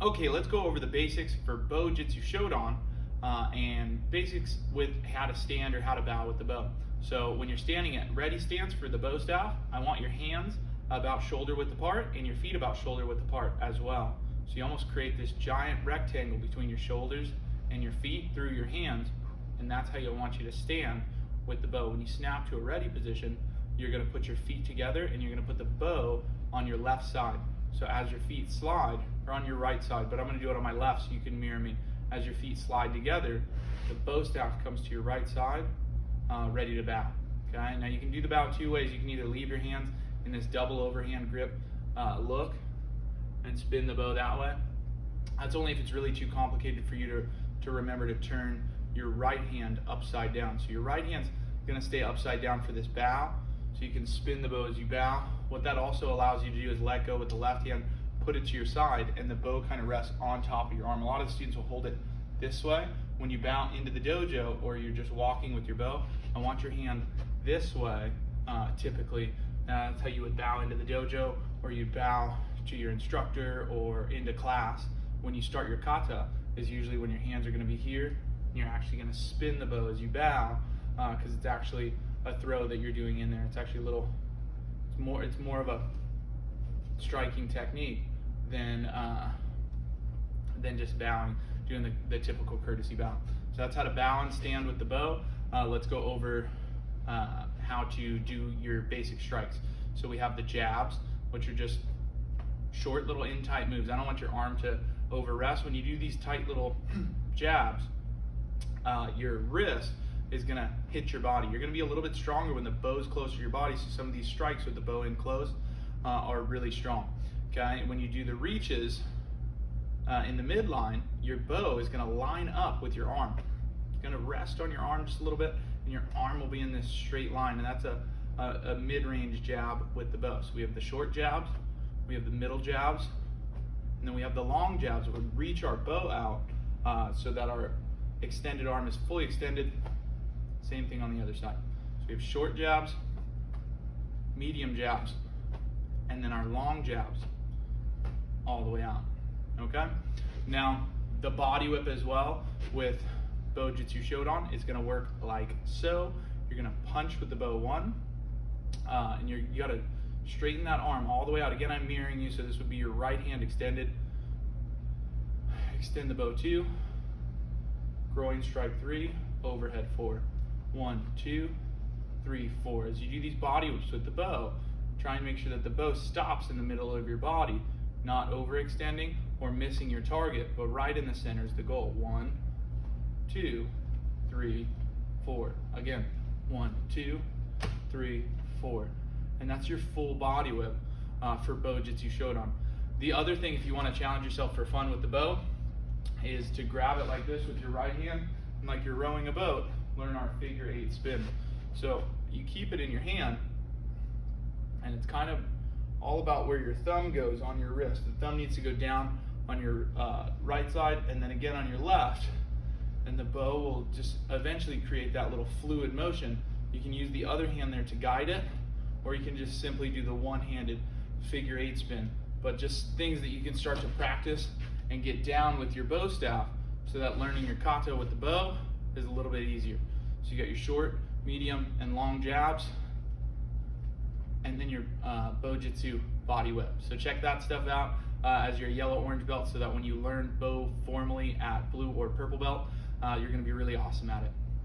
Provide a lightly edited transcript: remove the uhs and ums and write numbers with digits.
Okay, let's go over the basics for bow Jitsu Shodan and basics with how to stand or how to bow with the bow. So when you're standing at ready stance for the bow staff, I want your hands about shoulder width apart and your feet about shoulder width apart as well. So you almost create this giant rectangle between your shoulders and your feet through your hands, and that's how you'll want you to stand with the bow. When you snap to a ready position, you're going to put your feet together and you're going to put the bow on your left side. So as your feet slide, or on your right side, but I'm going to do it on my left so you can mirror me. As your feet slide together, the bow staff comes to your right side, ready to bow. Okay. Now you can do the bow two ways. You can either leave your hands in this double overhand grip look and spin the bow that way. That's only if it's really too complicated for you to remember to turn your right hand upside down. So your right hand's going to stay upside down for this bow, so you can spin the bow as you bow. What that also allows you to do is let go with the left hand, put it to your side, and the bow kind of rests on top of your arm. A lot of the students will hold it this way. When you bow into the dojo or you're just walking with your bow, I want your hand this way, typically. That's how you would bow into the dojo, or you'd bow to your instructor or into class. When you start your kata is usually when your hands are going to be here, and you're actually going to spin the bow as you bow, because it's actually a throw that you're doing in there. It's actually it's more of a striking technique than just bowing, doing the typical courtesy bow. So that's how to bow and stand with the bow. Let's go over how to do your basic strikes. So we have the jabs, which are just short little in tight moves. I don't want your arm to over rest. When you do these tight little jabs, your wrist is going to hit your body. You're going to be a little bit stronger when the bow's closer to your body, so some of these strikes with the bow in close are really strong. Okay, when you do the reaches in the midline, your bow is going to line up with your arm. It's going to rest on your arm just a little bit, and your arm will be in this straight line, and that's a mid-range jab with the bow. So we have the short jabs, we have the middle jabs, and then we have the long jabs that would reach our bow out so that our extended arm is fully extended. Same thing on the other side. So we have short jabs, medium jabs, and then our long jabs all the way out. Okay? Now, the body whip as well with bow Jitsu Shodan is going to work like so. You're going to punch with the bow one, and you got to straighten that arm all the way out. Again, I'm mirroring you, so this would be your right hand extended. Extend the bow two, groin strike three, overhead four. 1, 2, 3, 4. As you do these body whips with the bow, try and make sure that the bow stops in the middle of your body, not overextending or missing your target, but right in the center is the goal. 1, 2, 3, 4. Again, 1, 2, 3, 4. And that's your full body whip for bow Jitsu Shodan. The other thing, if you want to challenge yourself for fun with the bow, is to grab it like this with your right hand, and like you're rowing a boat, learn our figure 8 spin. So you keep it in your hand, and it's kind of all about where your thumb goes on your wrist. The thumb needs to go down on your right side and then again on your left, and the bow will just eventually create that little fluid motion. You can use the other hand there to guide it, or you can just simply do the one-handed figure 8 spin. But just things that you can start to practice and get down with your bow staff, so that learning your kata with the bow is a little bit easier. So you got your short, medium, and long jabs, and then your bow Jitsu body whip. So check that stuff out as your yellow-orange belt, so that when you learn bow formally at blue or purple belt, you're going to be really awesome at it.